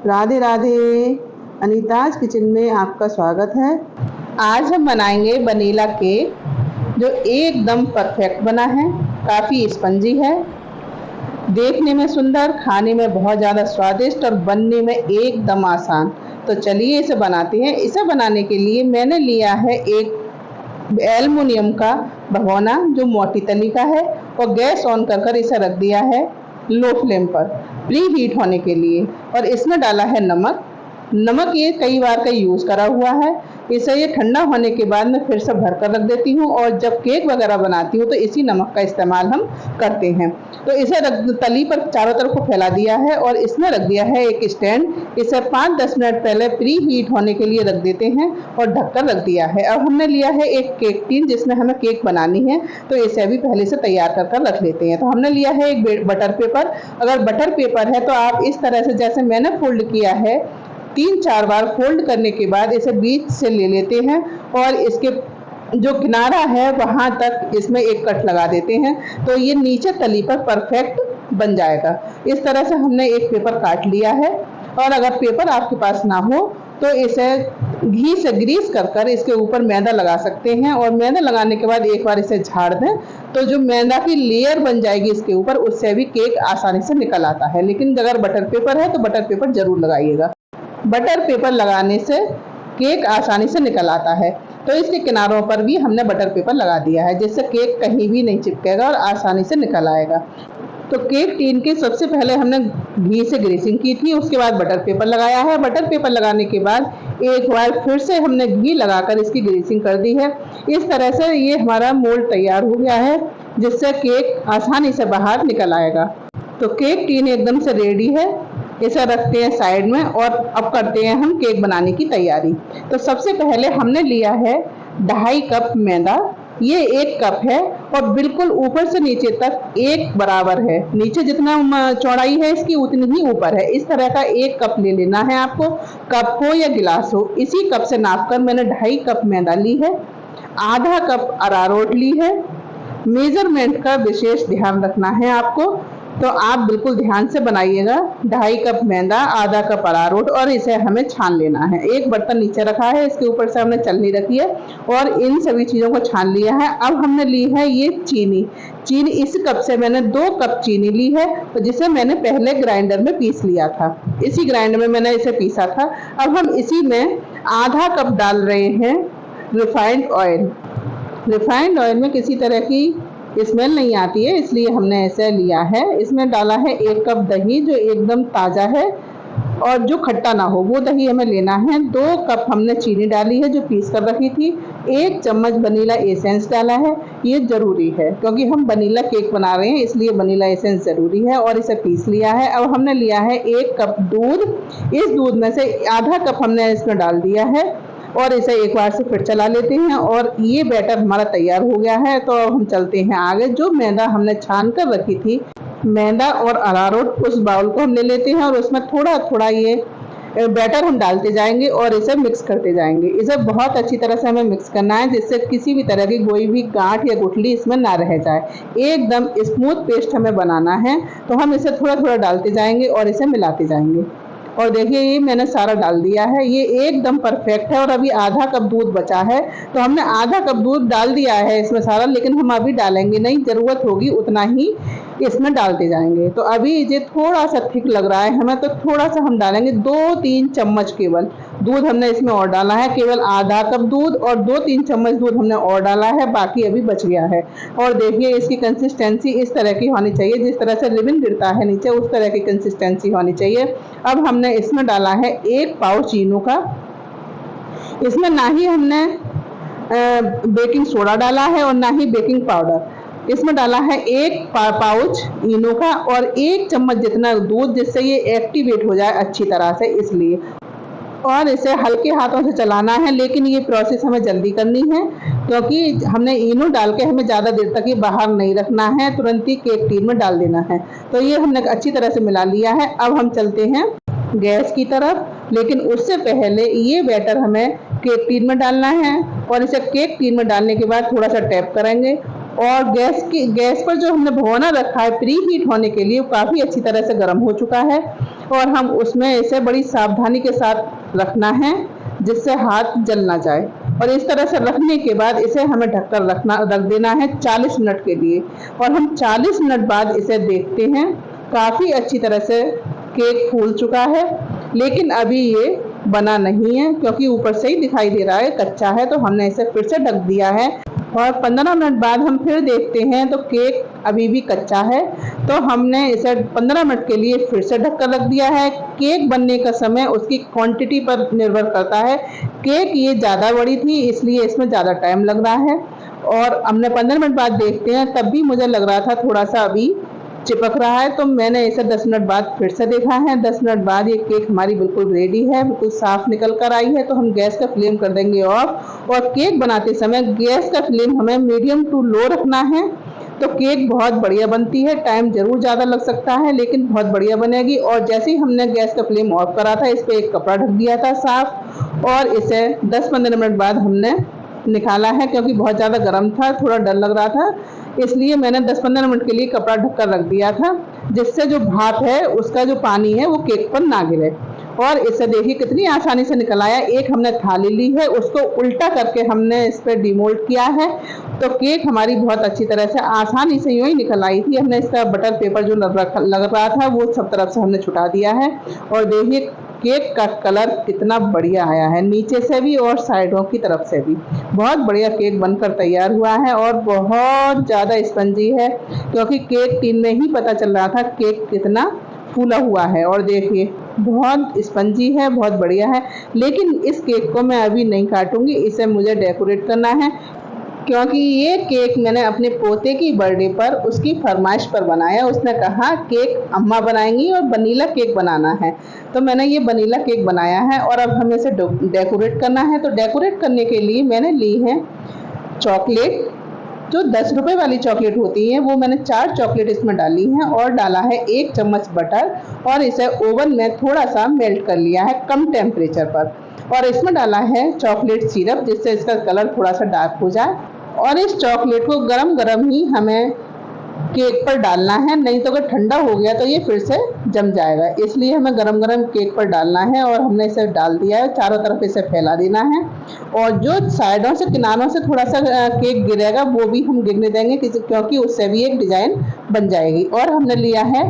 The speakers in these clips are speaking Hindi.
राधे राधे। अनीताज किचन में आपका स्वागत है। आज हम बनाएंगे वनीला केक जो एकदम परफेक्ट बना है। काफ़ी स्पंजी है, देखने में सुंदर, खाने में बहुत ज़्यादा स्वादिष्ट और बनने में एकदम आसान। तो चलिए इसे बनाते हैं। इसे बनाने के लिए मैंने लिया है एक एल्युमिनियम का भगोना जो मोटी तली का है और गैस ऑन कर इसे रख दिया है लो फ्लेम पर प्री हीट होने के लिए। और इसमें डाला है नमक ये कई बार का यूज़ करा हुआ है। इसे ये ठंडा होने के बाद मैं फिर से भर कर रख देती हूँ और जब केक वगैरह बनाती हूँ तो इसी नमक का इस्तेमाल हम करते हैं। तो इसे तली पर चारों तरफ को फैला दिया है और इसमें रख दिया है एक स्टैंड। इसे 5-10 मिनट पहले प्री हीट होने के लिए रख देते हैं और ढककर रख दिया है। अब हमने लिया है एक केक टिन जिसमें हमें केक बनानी है, तो इसे अभी पहले से तैयार कर रख लेते हैं। तो हमने लिया है एक बटर पेपर। अगर बटर पेपर है तो आप इस तरह से जैसे मैंने फोल्ड किया है 3-4 बार फोल्ड करने के बाद इसे बीच से ले लेते हैं और इसके जो किनारा है वहां तक इसमें एक कट लगा देते हैं, तो ये नीचे तली पर परफेक्ट बन जाएगा। इस तरह से हमने एक पेपर काट लिया है। और अगर पेपर आपके पास ना हो तो इसे घी से ग्रीस कर इसके ऊपर मैदा लगा सकते हैं और मैदा लगाने के बाद एक बार इसे झाड़ दें तो जो मैदा की लेयर बन जाएगी इसके ऊपर, उससे भी केक आसानी से निकल आता है। लेकिन अगर बटर पेपर है तो बटर पेपर जरूर लगाइएगा। बटर पेपर लगाने से केक आसानी से निकल आता है। तो इसके किनारों पर भी हमने बटर पेपर लगा दिया है जिससे केक कहीं भी नहीं चिपकेगा और आसानी से निकल आएगा। तो केक टिन के सबसे पहले हमने घी से ग्रीसिंग की थी, उसके बाद बटर पेपर लगाया है। बटर पेपर लगाने के बाद एक बार फिर से हमने घी लगाकर इसकी ग्रीसिंग कर दी है। इस तरह से ये हमारा मोल्ड तैयार हो गया है जिससे केक आसानी से बाहर निकल आएगा। तो केक टिन एकदम से रेडी है। इसे रखते हैं साइड में और अब करते हैं हम केक बनाने की तैयारी। तो सबसे पहले हमने लिया है 2.5 कप मैदा। ये 1 कप है और बिल्कुल ऊपर से नीचे तक एक बराबर है। नीचे जितना चौड़ाई है इसकी उतनी ही ऊपर है। इस तरह का 1 कप ले लेना है आपको, कप हो या गिलास हो। इसी कप से नापकर मैंने 2.5 कप मैदा ली है। आधा कप अरारोट ली है। मेजरमेंट का विशेष ध्यान रखना है आपको, तो आप बिल्कुल ध्यान से बनाइएगा। 2.5 कप मैदा, आधा कप अरारोट और इसे हमें छान लेना है। एक बर्तन नीचे रखा है, इसके ऊपर से हमने छलनी रखी है और इन सभी चीज़ों को छान लिया है। अब हमने ली है ये चीनी। इस कप से मैंने 2 कप चीनी ली है तो जिसे मैंने पहले ग्राइंडर में पीस लिया था। इसी ग्राइंडर में मैंने इसे पीसा था। अब हम इसी में आधा कप डाल रहे हैं रिफाइंड ऑयल। रिफाइंड ऑयल में किसी तरह की स्मेल नहीं आती है, इसलिए हमने ऐसे लिया है। इसमें डाला है 1 कप दही जो एकदम ताज़ा है और जो खट्टा ना हो वो दही हमें लेना है। 2 कप हमने चीनी डाली है जो पीस कर रखी थी। 1 चम्मच वनीला एसेंस डाला है, ये ज़रूरी है क्योंकि हम वनीला केक बना रहे हैं इसलिए वनीला एसेंस ज़रूरी है। और इसे पीस लिया है। अब हमने लिया है 1 कप दूध। इस दूध में से आधा कप हमने इसमें डाल दिया है और इसे एक बार से फिर चला लेते हैं और ये बैटर हमारा तैयार हो गया है। तो अब हम चलते हैं आगे। जो मैदा हमने छान कर रखी थी, मैदा और अरारोट, उस बाउल को हम ले लेते हैं और उसमें थोड़ा थोड़ा ये बैटर हम डालते जाएंगे और इसे मिक्स करते जाएंगे। इसे बहुत अच्छी तरह से हमें मिक्स करना है जिससे किसी भी तरह की कोई भी गांठ या गुठली इसमें ना रह जाए। एकदम स्मूथ पेस्ट हमें बनाना है, तो हम इसे थोड़ा थोड़ा डालते जाएंगे और इसे मिलाते जाएंगे। और देखिए ये मैंने सारा डाल दिया है, ये एकदम परफेक्ट है। और अभी आधा कप दूध बचा है तो हमने आधा कप दूध डाल दिया है इसमें सारा, लेकिन हम अभी डालेंगे नहीं, ज़रूरत होगी उतना ही इसमें डालते जाएंगे। तो अभी ये थोड़ा सा थिक लग रहा है हमें, तो थोड़ा सा हम डालेंगे 2-3 चम्मच केवल दूध हमने इसमें और डाला है। केवल आधा कप दूध और 2-3 चम्मच दूध हमने और डाला है, बाकी अभी बच गया है। और देखिए इसकी कंसिस्टेंसी इस तरह की होनी चाहिए, जिस तरह से रिबन गिरता है नीचे उस तरह की कंसिस्टेंसी होनी चाहिए। अब हमने इसमें डाला है 1 पाउच इनो का। इसमें ना ही हमने बेकिंग सोडा डाला है और ना ही बेकिंग पाउडर। इसमें डाला है 1 पाउच इनो का और 1 चम्मच जितना दूध, जिससे ये एक्टिवेट हो जाए अच्छी तरह से, इसलिए। और इसे हल्के हाथों से चलाना है, लेकिन ये प्रोसेस हमें जल्दी करनी है क्योंकि हमने इनो डाल के हमें ज़्यादा देर तक ये बाहर नहीं रखना है, तुरंत ही केक टिन में डाल देना है। तो ये हमने अच्छी तरह से मिला लिया है। अब हम चलते हैं गैस की तरफ, लेकिन उससे पहले ये बैटर हमें केक टिन में डालना है और इसे केक टिन में डालने के बाद थोड़ा सा टैप करेंगे। और गैस पर जो हमने भगोना रखा है प्री हीट होने के लिए, वो काफ़ी अच्छी तरह से गर्म हो चुका है। और हम उसमें इसे बड़ी सावधानी के साथ रखना है जिससे हाथ जल ना जाए। और इस तरह से रखने के बाद इसे हमें ढककर रख देना है 40 मिनट के लिए। और हम 40 मिनट बाद इसे देखते हैं, काफ़ी अच्छी तरह से केक फूल चुका है, लेकिन अभी ये बना नहीं है क्योंकि ऊपर से ही दिखाई दे रहा है कच्चा है। तो हमने इसे फिर से ढक दिया है और 15 मिनट बाद हम फिर देखते हैं तो केक अभी भी कच्चा है। तो हमने इसे 15 मिनट के लिए फिर से ढककर रख दिया है। केक बनने का समय उसकी क्वांटिटी पर निर्भर करता है। केक ये ज़्यादा बड़ी थी इसलिए इसमें ज़्यादा टाइम लग रहा है। और हमने 15 मिनट बाद देखते हैं, तब भी मुझे लग रहा था थोड़ा सा अभी चिपक रहा है। तो मैंने इसे 10 मिनट बाद फिर से देखा है। 10 मिनट बाद ये केक हमारी बिल्कुल रेडी है, बिल्कुल साफ निकल कर आई है। तो हम गैस का फ्लेम कर देंगे ऑफ। और केक बनाते समय गैस का फ्लेम हमें मीडियम टू लो रखना है। तो केक बहुत बढ़िया बनती है। टाइम जरूर ज़्यादा लग सकता है लेकिन बहुत बढ़िया बनेगी। और जैसे ही हमने गैस का फ्लेम ऑफ करा था, इस पर एक कपड़ा ढक दिया था साफ, और इसे 10-15 मिनट बाद हमने निकाला है क्योंकि बहुत ज़्यादा गर्म था, थोड़ा डर लग रहा था, इसलिए मैंने 10-15 मिनट के लिए कपड़ा ढककर रख दिया था, जिससे जो भाप है उसका जो पानी है वो केक पर ना गिरे। और इसे देखिए कितनी आसानी से निकल आया। एक हमने थाली ली है, उसको उल्टा करके हमने इस पर डिमोल्ड किया है। तो केक हमारी बहुत अच्छी तरह से आसानी से यूँ ही निकल आई थी। हमने इसका बटर पेपर जो लग रहा था वो सब तरफ से हमने छुटा दिया है। और देखिए केक का कलर कितना बढ़िया आया है, नीचे से भी और साइडों की तरफ से भी। बहुत बढ़िया केक बनकर तैयार हुआ है और बहुत ज़्यादा स्पंजी है क्योंकि केक टिन में ही पता चल रहा था केक कितना फूला हुआ है। और देखिए बहुत स्पंजी है, बहुत बढ़िया है। लेकिन इस केक को मैं अभी नहीं काटूंगी, इसे मुझे डेकोरेट करना है क्योंकि ये केक मैंने अपने पोते की बर्थडे पर उसकी फरमाइश पर बनाया। उसने कहा केक अम्मा बनाएंगी और वनीला केक बनाना है। तो मैंने ये वनीला केक बनाया है और अब हमें इसे डेकोरेट करना है। तो डेकोरेट करने के लिए मैंने ली है चॉकलेट, जो 10 रुपए वाली चॉकलेट होती है, वो मैंने 4 चॉकलेट इसमें डाली हैं और डाला है 1 चम्मच बटर और इसे ओवन में थोड़ा सा मेल्ट कर लिया है कम टेम्परेचर पर। और इसमें डाला है चॉकलेट सिरप जिससे इसका कलर थोड़ा सा डार्क हो जाए। और इस चॉकलेट को गरम गरम ही हमें केक पर डालना है, नहीं तो अगर ठंडा हो गया तो ये फिर से जम जाएगा, इसलिए हमें गरम गरम केक पर डालना है। और हमने इसे डाल दिया है, चारों तरफ इसे फैला देना है। और जो साइडों से किनारों से थोड़ा सा केक गिरेगा वो भी हम गिरने देंगे क्योंकि उससे भी एक डिज़ाइन बन जाएगी। और हमने लिया है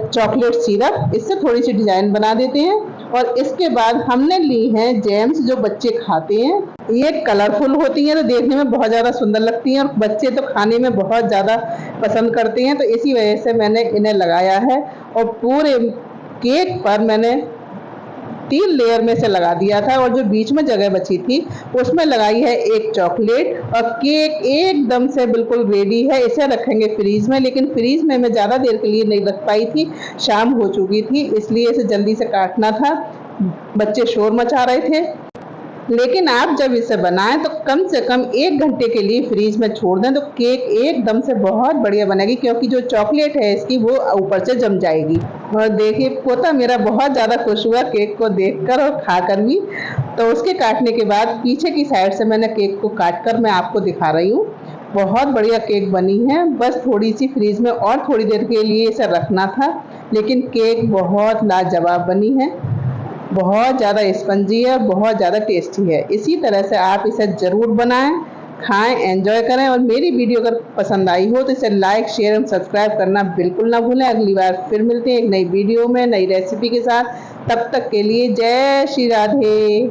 चॉकलेट सिरप, इससे थोड़ी सी डिज़ाइन बना देते हैं। और इसके बाद हमने ली हैं जैम्स, जो बच्चे खाते हैं। ये कलरफुल होती हैं तो देखने में बहुत ज़्यादा सुंदर लगती हैं और बच्चे तो खाने में बहुत ज़्यादा पसंद करते हैं, तो इसी वजह से मैंने इन्हें लगाया है। और पूरे केक पर मैंने 3 लेयर में से लगा दिया था और जो बीच में जगह बची थी उसमें लगाई है एक चॉकलेट। और केक एकदम से बिल्कुल रेडी है। इसे रखेंगे फ्रीज में, लेकिन फ्रीज में मैं ज़्यादा देर के लिए नहीं रख पाई थी, शाम हो चुकी थी, इसलिए इसे जल्दी से काटना था, बच्चे शोर मचा रहे थे। लेकिन आप जब इसे बनाएं तो कम से कम 1 घंटे के लिए फ्रीज में छोड़ दें तो केक एकदम से बहुत बढ़िया बनेगी क्योंकि जो चॉकलेट है इसकी वो ऊपर से जम जाएगी। और देखिए पोता मेरा बहुत ज़्यादा खुश हुआ केक को देखकर और खाकर भी। तो उसके काटने के बाद पीछे की साइड से मैंने केक को काट कर मैं आपको दिखा रही हूँ। बहुत बढ़िया केक बनी है, बस थोड़ी सी फ्रीज में और थोड़ी देर के लिए इसे रखना था, लेकिन केक बहुत लाजवाब बनी है, बहुत ज़्यादा स्पंजी है, बहुत ज़्यादा टेस्टी है। इसी तरह से आप इसे ज़रूर बनाएं, खाएं, एंजॉय करें। और मेरी वीडियो अगर पसंद आई हो तो इसे लाइक, शेयर एंड सब्सक्राइब करना बिल्कुल ना भूलें। अगली बार फिर मिलते हैं एक नई वीडियो में, नई रेसिपी के साथ। तब तक के लिए जय श्री राधे।